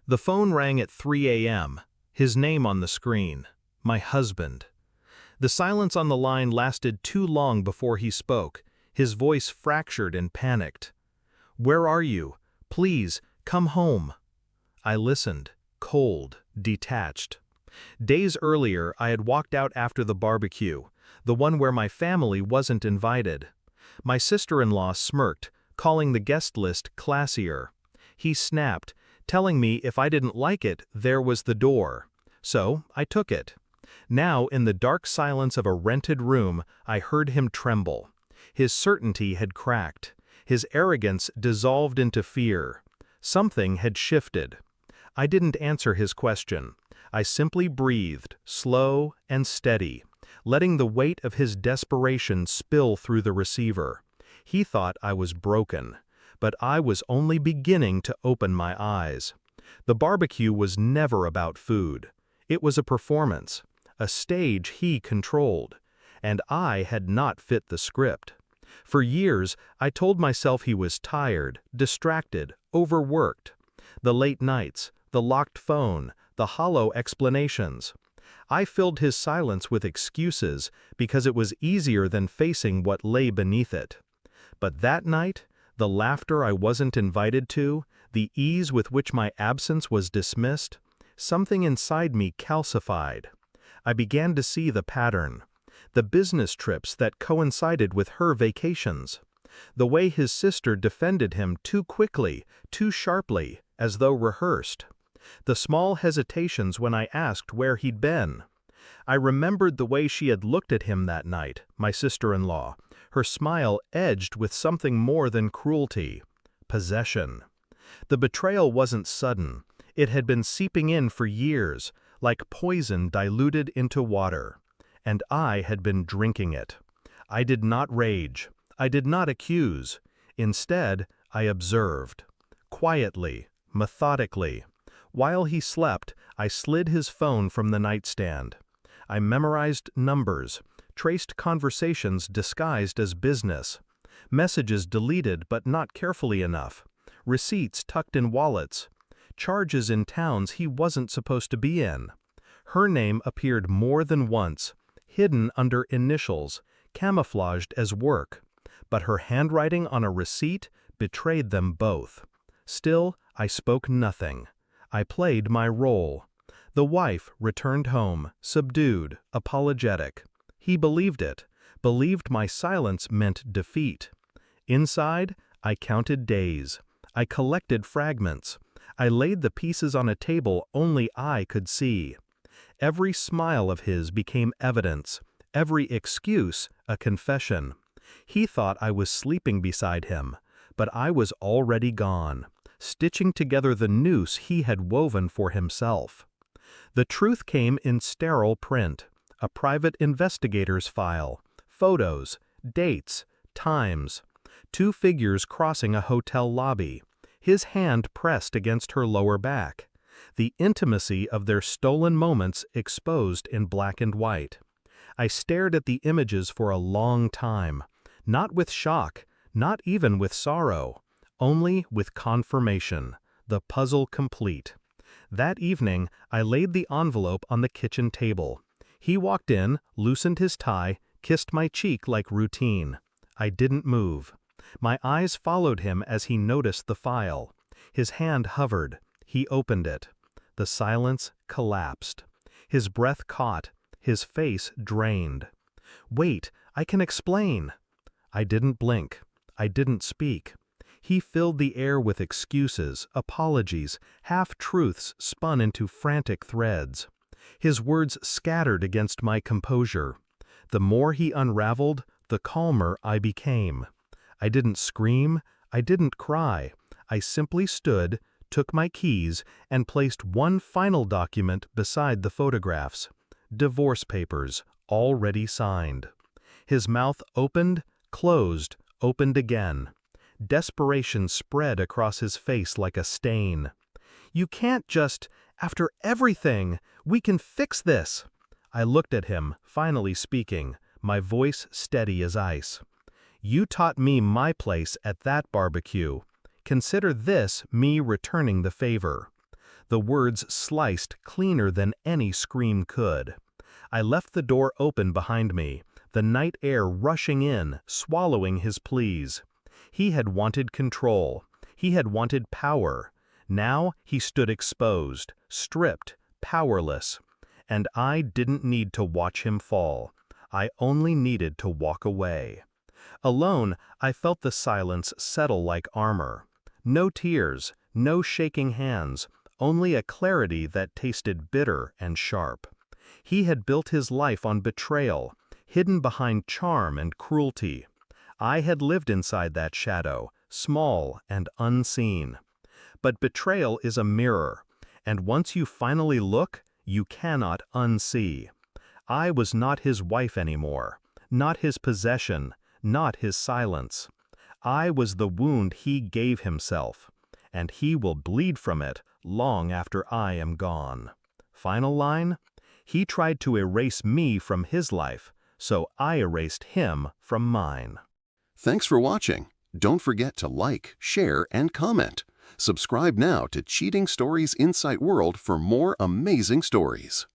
The phone rang at 3 a.m., his name on the screen. My husband. The silence on the line lasted too long before he spoke, his voice fractured and panicked. "Where are you? Please, come home." I listened, cold, detached. Days earlier, I had walked out after the barbecue, the one where my family wasn't invited. My sister-in-law smirked, calling the guest list classier. He snapped, telling me if I didn't like it, there was the door. So, I took it. Now, in the dark silence of a rented room, I heard him tremble. His certainty had cracked. His arrogance dissolved into fear. Something had shifted. I didn't answer his question. I simply breathed, slow and steady, letting the weight of his desperation spill through the receiver. He thought I was broken, but I was only beginning to open my eyes. The barbecue was never about food. It was a performance, a stage he controlled, and I had not fit the script. For years, I told myself he was tired, distracted, overworked. The late nights, the locked phone, the hollow explanations. I filled his silence with excuses because it was easier than facing what lay beneath it. But that night, the laughter I wasn't invited to, the ease with which my absence was dismissed, something inside me calcified. I began to see the pattern. The business trips that coincided with her vacations. The way his sister defended him too quickly, too sharply, as though rehearsed. The small hesitations when I asked where he'd been. I remembered the way she had looked at him that night, my sister-in-law, her smile edged with something more than cruelty. Possession. The betrayal wasn't sudden. It had been seeping in for years, like poison diluted into water. And I had been drinking it. I did not rage. I did not accuse. Instead, I observed. Quietly, methodically. While he slept, I slid his phone from the nightstand. I memorized numbers, traced conversations disguised as business, messages deleted but not carefully enough, receipts tucked in wallets, charges in towns he wasn't supposed to be in. Her name appeared more than once, hidden under initials, camouflaged as work, but her handwriting on a receipt betrayed them both. Still, I spoke nothing. I played my role. The wife returned home, subdued, apologetic. He believed it, believed my silence meant defeat. Inside, I counted days. I collected fragments. I laid the pieces on a table only I could see. Every smile of his became evidence, every excuse a confession. He thought I was sleeping beside him, but I was already gone, stitching together the noose he had woven for himself. The truth came in sterile print, a private investigator's file, photos, dates, times, 2 figures crossing a hotel lobby, his hand pressed against her lower back, the intimacy of their stolen moments exposed in black and white. I stared at the images for a long time, not with shock, not even with sorrow, only with confirmation, the puzzle complete. That evening, I laid the envelope on the kitchen table. He walked in, loosened his tie, kissed my cheek like routine. I didn't move. My eyes followed him as he noticed the file. His hand hovered. He opened it. The silence collapsed. His breath caught. His face drained. "Wait, I can explain." I didn't blink. I didn't speak. He filled the air with excuses, apologies, half-truths spun into frantic threads. His words scattered against my composure. The more he unraveled, the calmer I became. I didn't scream. I didn't cry. I simply stood, took my keys, and placed one final document beside the photographs. Divorce papers, already signed. His mouth opened, closed, opened again. Desperation spread across his face like a stain. "You can't just, after everything, we can fix this." I looked at him, finally speaking, my voice steady as ice. "You taught me my place at that barbecue. Consider this me returning the favor." the words sliced cleaner than any scream could. I left the door open behind me, the night air rushing in, swallowing his pleas. He had wanted control. He had wanted power. Now he stood exposed, stripped, powerless. And I didn't need to watch him fall. I only needed to walk away. Alone, I felt the silence settle like armor. No tears, no shaking hands, only a clarity that tasted bitter and sharp. He had built his life on betrayal, hidden behind charm and cruelty. I had lived inside that shadow, small and unseen. But betrayal is a mirror, and once you finally look, you cannot unsee. I was not his wife anymore, not his possession, not his silence. I was the wound he gave himself, and he will bleed from it long after I am gone. Final line? He tried to erase me from his life, so I erased him from mine. Thanks for watching. Don't forget to like, share, and comment. Subscribe now to Cheating Stories Insight World for more amazing stories.